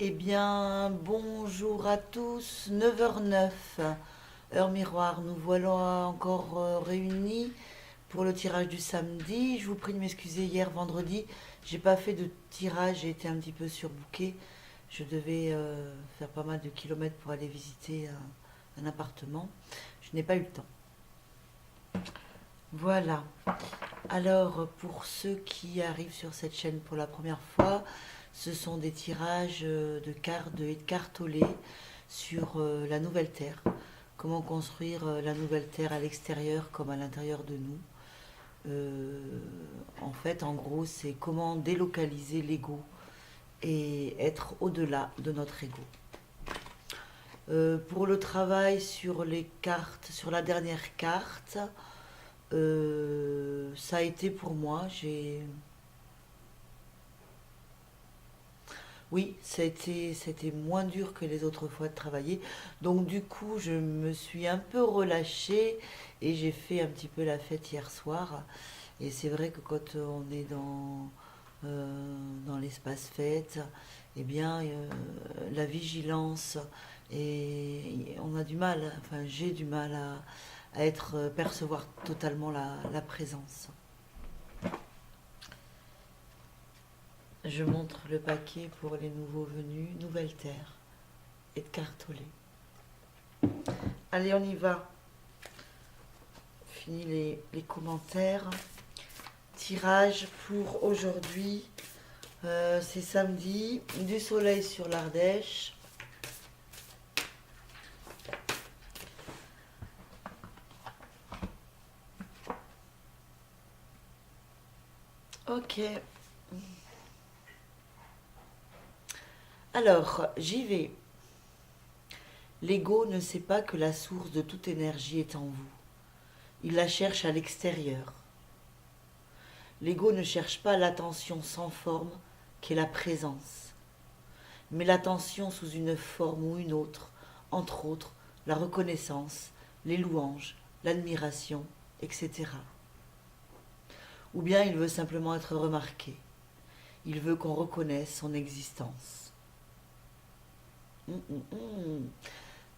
Eh bien, bonjour à tous, 9h09, heure miroir, nous voilà encore réunis pour le tirage du samedi. Je vous prie de m'excuser, hier vendredi, j'ai pas fait de tirage, j'ai été un petit peu surbookée. Je devais faire pas mal de kilomètres pour aller visiter un appartement. Je n'ai pas eu le temps. Voilà. Alors, pour ceux qui arrivent sur cette chaîne pour la première fois, ce sont des tirages de cartes et de cartes au lait sur la nouvelle Terre. Comment construire la nouvelle Terre à l'extérieur comme à l'intérieur de nous. En fait, en gros, c'est comment délocaliser l'ego et être au-delà de notre ego. Pour le travail sur les cartes, sur la dernière carte, ça a été pour moi, oui, c'était moins dur que les autres fois de travailler. Donc du coup, je me suis un peu relâchée et j'ai fait un petit peu la fête hier soir. Et c'est vrai que quand on est dans l'espace fête, eh bien, la vigilance, et on a du mal, enfin j'ai du mal à être, percevoir totalement la présence. Je montre le paquet pour les nouveaux venus, Nouvelle Terre et de cartolé. Allez, on y va. Fini les commentaires. Tirage pour aujourd'hui. C'est samedi. Du soleil sur l'Ardèche. Ok. Alors, j'y vais. L'ego ne sait pas que la source de toute énergie est en vous. Il la cherche à l'extérieur. L'ego ne cherche pas l'attention sans forme qu'est la présence, mais l'attention sous une forme ou une autre, entre autres la reconnaissance, les louanges, l'admiration, etc. Ou bien il veut simplement être remarqué. Il veut qu'on reconnaisse son existence. Hum, hum, hum.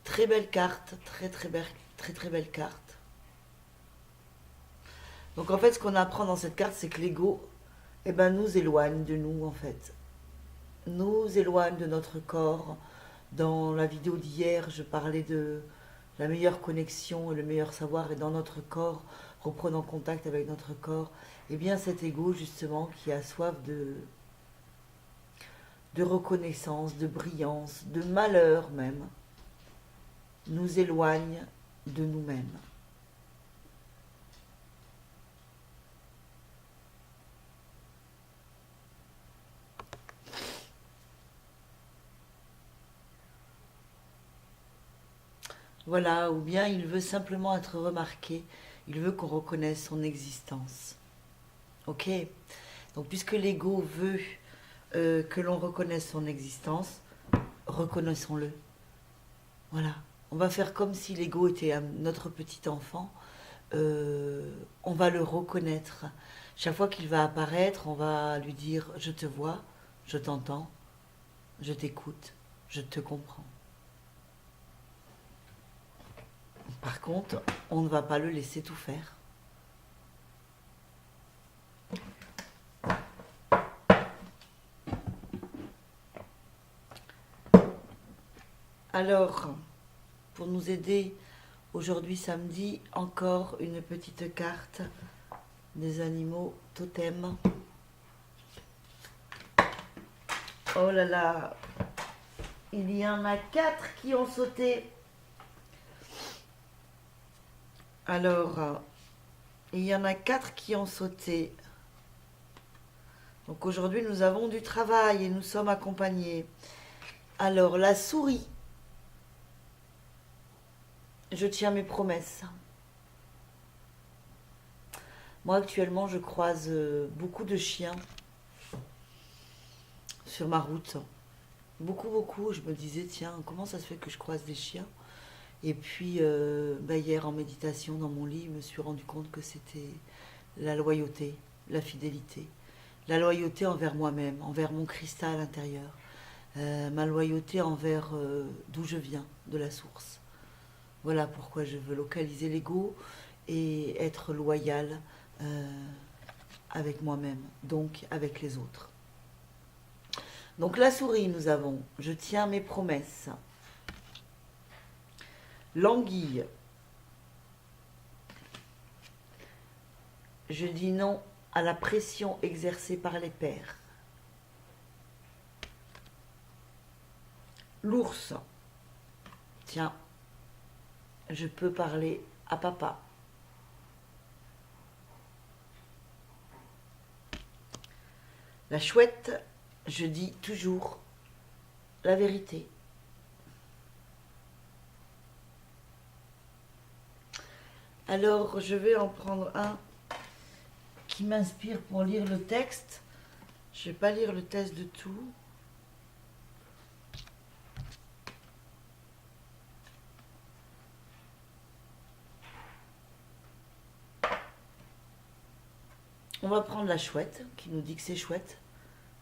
Très belle carte, très très belle carte. Donc en fait, ce qu'on apprend dans cette carte, c'est que l'ego, eh ben, nous éloigne de nous en fait. Nous éloigne de notre corps. Dans la vidéo d'hier, je parlais de la meilleure connexion et le meilleur savoir est dans notre corps, reprenant contact avec notre corps. Et bien cet ego justement qui a soif de reconnaissance, de brillance, de malheur même, nous éloigne de nous-mêmes. Voilà, ou bien il veut simplement être remarqué, il veut qu'on reconnaisse son existence. Ok. Donc puisque l'ego veut que l'on reconnaisse son existence, reconnaissons-le. Voilà. On va faire comme si l'ego était notre petit enfant. On va le reconnaître. Chaque fois qu'il va apparaître, on va lui dire je te vois, je t'entends, je t'écoute, je te comprends. Par contre, on ne va pas le laisser tout faire. Alors, pour nous aider aujourd'hui samedi, encore une petite carte des animaux totems. Oh là là, il y en a 4 qui ont sauté. Alors, il y en a 4 qui ont sauté. Donc aujourd'hui, nous avons du travail et nous sommes accompagnés. Alors, la souris. Je tiens mes promesses. Moi, actuellement, je croise beaucoup de chiens sur ma route. Beaucoup, beaucoup. Je me disais, tiens, comment ça se fait que je croise des chiens? Et puis, hier, en méditation, dans mon lit, je me suis rendu compte que c'était la loyauté, la fidélité. La loyauté envers moi-même, envers mon cristal intérieur. ma loyauté envers d'où je viens, de la source. Voilà pourquoi je veux localiser l'ego et être loyal avec moi-même, donc avec les autres. Donc la souris, nous avons « Je tiens mes promesses ». L'anguille. Je dis non à la pression exercée par les pairs. L'ours. Tiens, je peux parler à papa. La chouette, je dis toujours la vérité. Alors, je vais en prendre un qui m'inspire pour lire le texte. Je ne vais pas lire le texte de tout. On va prendre la chouette, qui nous dit que c'est chouette,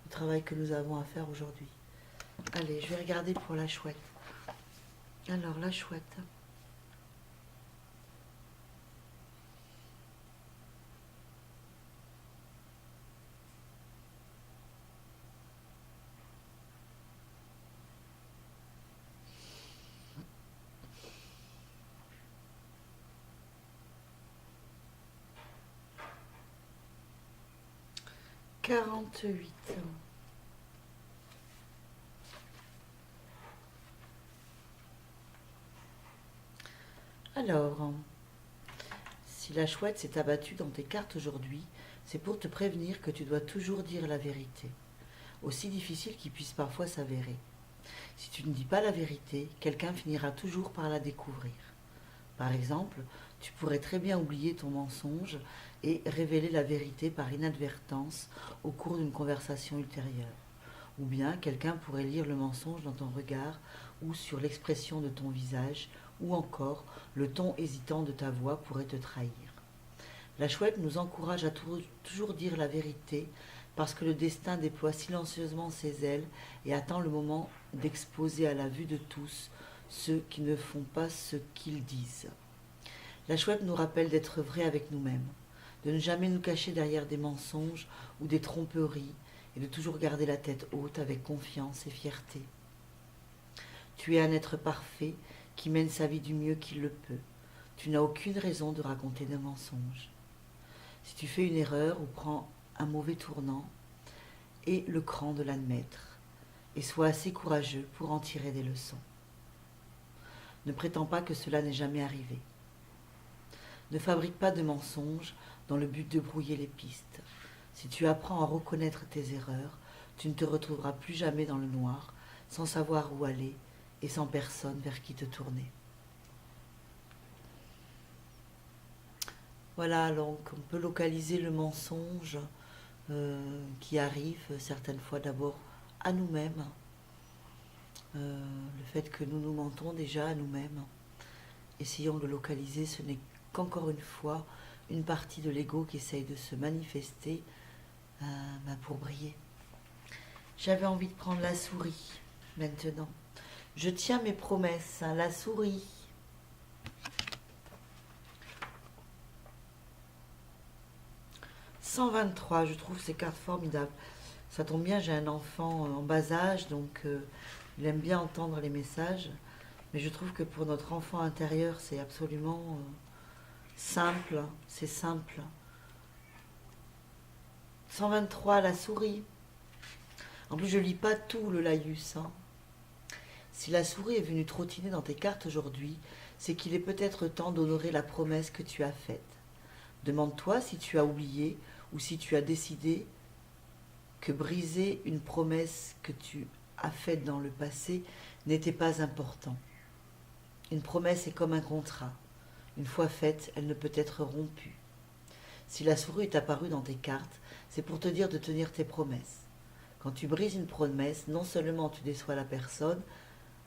le travail que nous avons à faire aujourd'hui. Allez, je vais regarder pour la chouette. Alors, la chouette. « 48. Alors, si la chouette s'est abattue dans tes cartes aujourd'hui, c'est pour te prévenir que tu dois toujours dire la vérité, aussi difficile qu'il puisse parfois s'avérer. Si tu ne dis pas la vérité, quelqu'un finira toujours par la découvrir. Par exemple, tu pourrais très bien oublier ton mensonge et révéler la vérité par inadvertance au cours d'une conversation ultérieure. Ou bien quelqu'un pourrait lire le mensonge dans ton regard ou sur l'expression de ton visage, ou encore le ton hésitant de ta voix pourrait te trahir. La chouette nous encourage à toujours dire la vérité parce que le destin déploie silencieusement ses ailes et attend le moment d'exposer à la vue de tous ceux qui ne font pas ce qu'ils disent. La chouette nous rappelle d'être vrai avec nous-mêmes, de ne jamais nous cacher derrière des mensonges ou des tromperies et de toujours garder la tête haute avec confiance et fierté. Tu es un être parfait qui mène sa vie du mieux qu'il le peut. Tu n'as aucune raison de raconter des mensonges. Si tu fais une erreur ou prends un mauvais tournant, aie le cran de l'admettre et sois assez courageux pour en tirer des leçons. Ne prétends pas que cela n'est jamais arrivé. Ne fabrique pas de mensonges dans le but de brouiller les pistes. Si tu apprends à reconnaître tes erreurs, tu ne te retrouveras plus jamais dans le noir, sans savoir où aller et sans personne vers qui te tourner. Voilà, donc on peut localiser le mensonge qui arrive certaines fois d'abord à nous-mêmes. Le fait que nous nous mentons déjà à nous-mêmes. Essayons de le localiser, ce n'est qu'encore une fois une partie de l'ego qui essaye de se manifester pour briller. J'avais envie de prendre la souris maintenant. Je tiens mes promesses, la souris. « 123, je trouve ces cartes formidables. Ça tombe bien, j'ai un enfant en bas âge, donc il aime bien entendre les messages. Mais je trouve que pour notre enfant intérieur, c'est absolument simple. C'est simple. 123, la souris. En plus, je lis pas tout le laïus. Si la souris est venue trottiner dans tes cartes aujourd'hui, c'est qu'il est peut-être temps d'honorer la promesse que tu as faite. Demande-toi si tu as oublié ou si tu as décidé que briser une promesse que tu as faite dans le passé n'était pas important. Une promesse est comme un contrat. Une fois faite, elle ne peut être rompue. Si la souris est apparue dans tes cartes, c'est pour te dire de tenir tes promesses. Quand tu brises une promesse, non seulement tu déçois la personne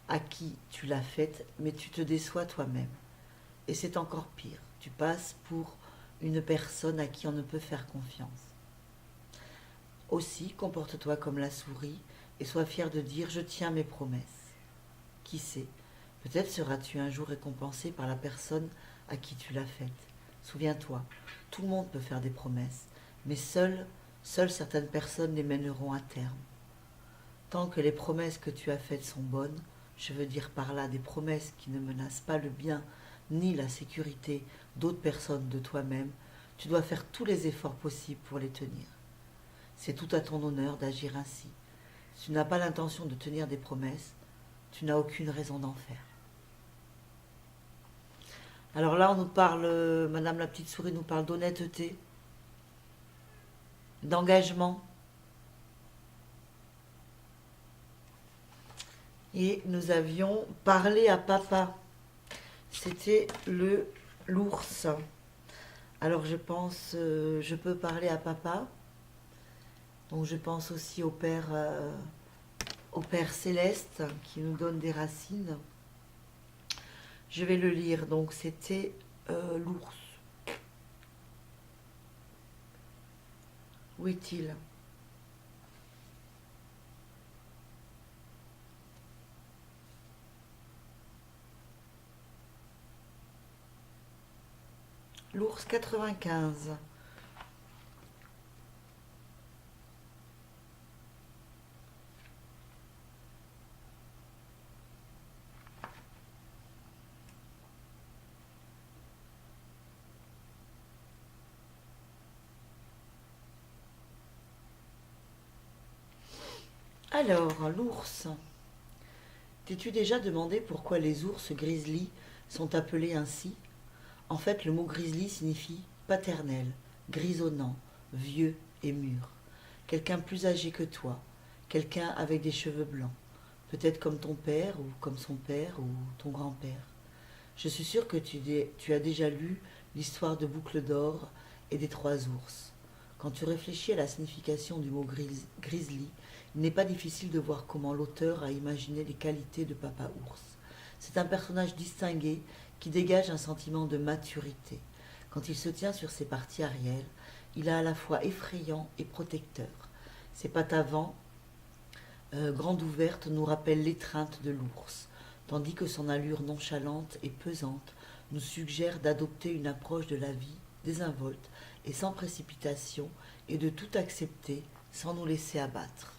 à qui tu l'as faite, mais tu te déçois toi-même. Et c'est encore pire, tu passes pour une personne à qui on ne peut faire confiance. Aussi, comporte-toi comme la souris et sois fier de dire « Je tiens mes promesses ». Qui sait, peut-être seras-tu un jour récompensé par la personne à qui tu l'as faite. Souviens-toi, tout le monde peut faire des promesses, mais seules certaines personnes les mèneront à terme. Tant que les promesses que tu as faites sont bonnes, je veux dire par là des promesses qui ne menacent pas le bien ni la sécurité d'autres personnes de toi-même, tu dois faire tous les efforts possibles pour les tenir. C'est tout à ton honneur d'agir ainsi. Si tu n'as pas l'intention de tenir des promesses, tu n'as aucune raison d'en faire. Alors là, on nous parle, Madame la petite souris nous parle d'honnêteté, d'engagement. Et nous avions parlé à papa. C'était l'ours. Alors je pense, je peux parler à papa. Donc je pense aussi au Père Céleste qui nous donne des racines. Je vais le lire. Donc c'était l'ours. Où est-il ? L'ours 95. Alors, l'ours. T'es-tu déjà demandé pourquoi les ours grizzly sont appelés ainsi ? En fait, le mot grizzly signifie paternel, grisonnant, vieux et mûr. Quelqu'un plus âgé que toi, quelqu'un avec des cheveux blancs, peut-être comme ton père ou comme son père ou ton grand-père. Je suis sûre que tu as déjà lu l'histoire de Boucle d'Or et des trois ours. Quand tu réfléchis à la signification du mot grizzly, il n'est pas difficile de voir comment l'auteur a imaginé les qualités de Papa Ours. C'est un personnage distingué qui dégage un sentiment de maturité. Quand il se tient sur ses parties arrière, il est à la fois effrayant et protecteur. Ses pattes avant, grandes ouvertes, nous rappellent l'étreinte de l'ours, tandis que son allure nonchalante et pesante nous suggère d'adopter une approche de la vie désinvolte et sans précipitation et de tout accepter sans nous laisser abattre.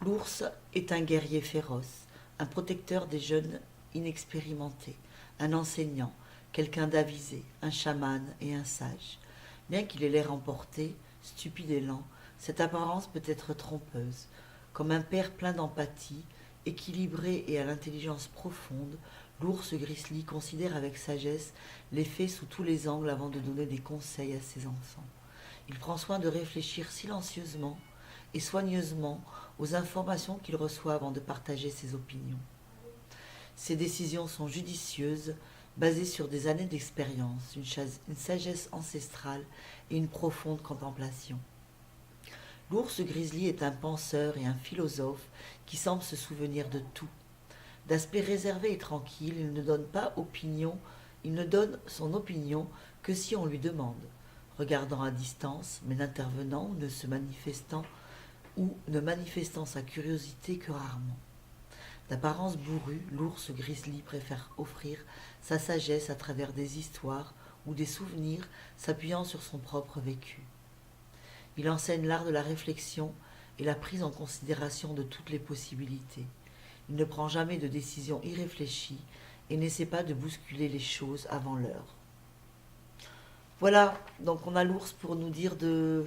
L'ours est un guerrier féroce, un protecteur des jeunes inexpérimentés, un enseignant, quelqu'un d'avisé, un chaman et un sage. Bien qu'il ait l'air emporté, stupide et lent, cette apparence peut être trompeuse. Comme un père plein d'empathie, équilibré et à l'intelligence profonde, l'ours grizzly considère avec sagesse les faits sous tous les angles avant de donner des conseils à ses enfants. Il prend soin de réfléchir silencieusement et soigneusement aux informations qu'il reçoit avant de partager ses opinions. Ses décisions sont judicieuses, basées sur des années d'expérience, une sagesse ancestrale et une profonde contemplation. L'ours grizzly est un penseur et un philosophe qui semble se souvenir de tout. D'aspect réservé et tranquille, il ne donne son opinion que si on lui demande, regardant à distance, mais n'intervenant ou ne manifestant sa curiosité que rarement. D'apparence bourrue, l'ours grizzly préfère offrir sa sagesse à travers des histoires ou des souvenirs s'appuyant sur son propre vécu. Il enseigne l'art de la réflexion et la prise en considération de toutes les possibilités. Il ne prend jamais de décision irréfléchie et n'essaie pas de bousculer les choses avant l'heure. Voilà, donc on a l'ours pour nous dire de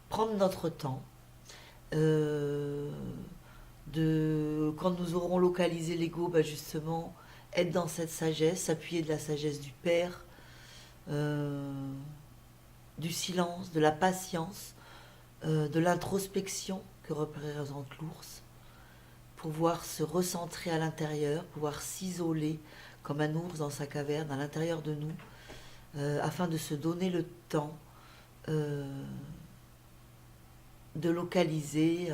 prendre notre temps, quand nous aurons localisé l'ego, justement, être dans cette sagesse, s'appuyer de la sagesse du Père, du silence, de la patience, de l'introspection que représente l'ours, pouvoir se recentrer à l'intérieur, pouvoir s'isoler comme un ours dans sa caverne à l'intérieur de nous, afin de se donner le temps de localiser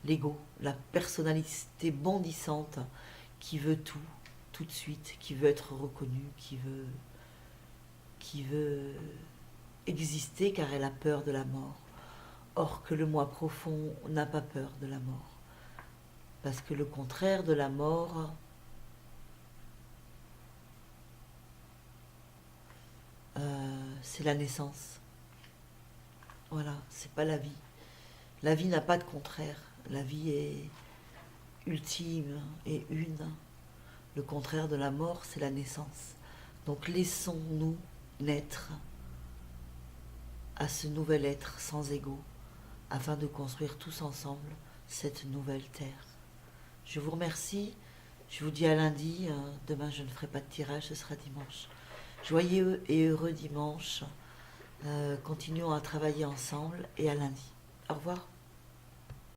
l'ego, la personnalité bondissante qui veut tout de suite, qui veut être reconnue, qui veut exister car elle a peur de la mort. Or que le moi profond n'a pas peur de la mort. Parce que le contraire de la mort, c'est la naissance. Voilà, c'est pas la vie. La vie n'a pas de contraire. La vie est ultime et une. Le contraire de la mort, c'est la naissance. Donc laissons-nous naître à ce nouvel être sans ego, afin de construire tous ensemble cette nouvelle terre. Je vous remercie. Je vous dis à lundi. Demain, je ne ferai pas de tirage, ce sera dimanche. Joyeux et heureux dimanche. Continuons à travailler ensemble et à lundi. Au revoir.